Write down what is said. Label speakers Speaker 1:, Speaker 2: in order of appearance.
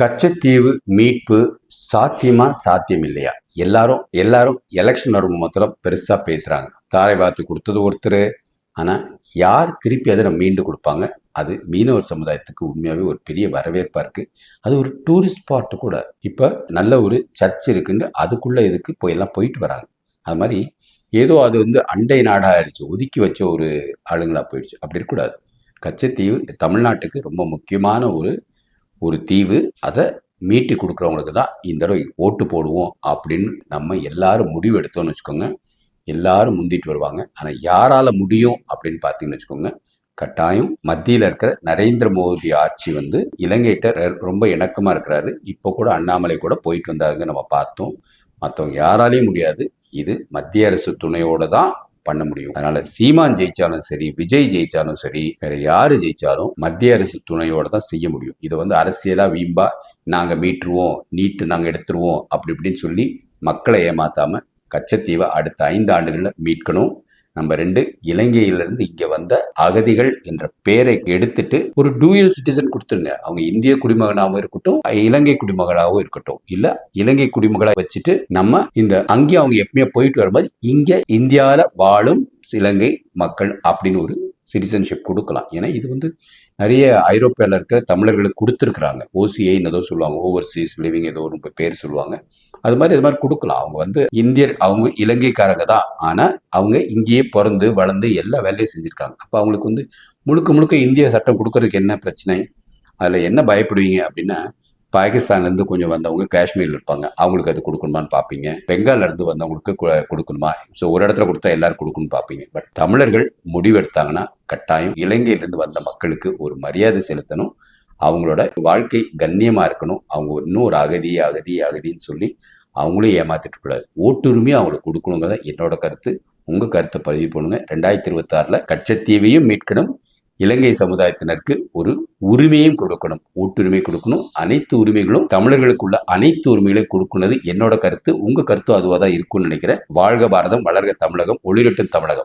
Speaker 1: கச்சத்தீவு மீட்பு சாத்தியமா சாத்தியம் இல்லையா? எல்லாரும் எல்லாரும் எலெக்ஷன் வரும் மாத்திரம் பெருசா பேசுறாங்க. தாரை வார்த்து கொடுத்தது ஒருத்தர். ஆனா யார் திருப்பி அதை நம்ம மீண்டு கொடுப்பாங்க? அது மீனவர் சமுதாயத்துக்கு உண்மையாவே ஒரு பெரிய வரவேற்பா இருக்கு. அது ஒரு டூரிஸ்ட் ஸ்பாட் கூட. இப்ப நல்ல ஒரு சர்ச் இருக்குங்க, அதுக்குள்ள இதுக்கு எல்லாம் போயிட்டு வராங்க. அது மாதிரி ஏதோ அது அண்டை நாடா ஆயிடுச்சு, ஒதுக்கி வச்ச ஒரு ஆளுங்களா போயிடுச்சு. அப்படி இருக்கக்கூடாது. கச்சத்தீவு தமிழ்நாட்டுக்கு ரொம்ப முக்கியமான ஒரு ஒரு தீவு. அதை மீட்டு கொடுக்குறவங்களுக்கு தான் இந்த தடவை ஓட்டு போடுவோம் அப்படின்னு நம்ம எல்லாரும் முடிவு எடுத்தோம்னு வச்சுக்கோங்க. எல்லாரும் முந்திட்டு வருவாங்க. ஆனால் யாரால முடியும் அப்படின்னு பார்த்தீங்கன்னு வச்சுக்கோங்க, கட்டாயம் மத்தியில் இருக்கிற நரேந்திர மோடி ஆட்சி இலங்கைகிட்ட ரொம்ப இணக்கமா இருக்கிறாரு. இப்போ கூட அண்ணாமலை கூட போயிட்டு வந்தாருங்க, நம்ம பார்த்தோம். மற்றவங்க யாராலையும் முடியாது. இது மத்திய அரசு துணையோட தான் பண்ண முடியும். அதனால சீமான் ஜெயிச்சாலும் சரி, விஜய் ஜெயிச்சாலும் சரி, வேற யாரு ஜெயிச்சாலும் மத்திய அரசு துணையோட தான் செய்ய முடியும். இதை அரசியலா வீம்பா நாங்க மீட்டுருவோம், நீட்டு நாங்க எடுத்துருவோம் அப்படி இப்படின்னு சொல்லி மக்களை ஏமாத்தாம கச்சத்தீவை அடுத்த 5 ஆண்டுகள்ல மீட்கணும். நம்பர் 2, இலங்கையிலிருந்து இங்க வந்த அகதிகள் என்ற பெயரை எடுத்துட்டு ஒரு டூயல் சிட்டிசன் கொடுத்துருங்க. அவங்க இந்திய குடிமகனாகவும் இருக்கட்டும், இலங்கை குடிமகனாகவும் இருக்கட்டும். இல்ல இலங்கை குடிமகனை வச்சுட்டு நம்ம அங்கேயும் அவங்க எப்பயுமே போயிட்டு வரும்போது இங்க இந்தியாவில வாழும் இலங்கை மக்கள் அப்படின்னு ஒரு சிட்டிசன்ஷிப் கொடுக்கலாம். ஏன்னா இது நிறைய ஐரோப்பியாவில் இருக்கிற தமிழர்களுக்கு கொடுத்துருக்குறாங்க. ஓசிஐன்னு ஏதோ சொல்லுவாங்க, ஓவர்சீஸ் லிவிங் ஏதோ ஒரு பேர் சொல்லுவாங்க. அது மாதிரி கொடுக்கலாம். அவங்க இந்தியர், அவங்க இலங்கைக்காரங்க தான். ஆனா அவங்க இங்கேயே பிறந்து வளர்ந்து எல்லா வேலையும் செஞ்சிருக்காங்க. அப்ப அவங்களுக்கு முழுக்க முழுக்க இந்திய சட்டம் கொடுக்கறதுக்கு என்ன பிரச்சனை? அதுல என்ன பயப்படுவீங்க அப்படின்னா, பாகிஸ்தான்ல இருந்து கொஞ்சம் வந்தவங்க காஷ்மீர்ல இருப்பாங்க, அவங்களுக்கு அது கொடுக்கணுமான்னு பார்ப்பீங்க. பெங்கால்ல இருந்து வந்தவங்களுக்கு கொடுக்கணுமா? ஸோ ஒரு இடத்துல கொடுத்தா எல்லாரும் கொடுக்கணும்னு பார்ப்பீங்க. பட் தமிழர்கள் முடிவெடுத்தாங்கன்னா கட்டாயம் இலங்கையிலிருந்து வந்த மக்களுக்கு ஒரு மரியாதை செலுத்தணும். அவங்களோட வாழ்க்கை கண்ணியமா இருக்கணும். அவங்க இன்னும் ஒரு அகதின்னு சொல்லி அவங்களும் ஏமாத்திட்டு கூடாது. ஓட்டுரிமையும் அவங்களுக்கு கொடுக்கணுங்கிறத என்னோட கருத்து. உங்க கருத்தை பதிவு பண்ணுங்க. 2026 கச்சத்தீவையும் மீட்கணும், இலங்கை சமுதாயத்தினருக்கு ஒரு உரிமையும் கொடுக்கணும், ஓட்டுரிமை கொடுக்கணும். அனைத்து உரிமைகளும் தமிழர்களுக்குள்ள அனைத்து உரிமைகளையும் கொடுக்கணுது என்னோட கருத்து. உங்க கருத்தும் அதுவாக தான் இருக்கும்னு நினைக்கிறேன். வாழ்க பாரதம், வளர்க தமிழகம், ஒளிரட்டும் தமிழகம்.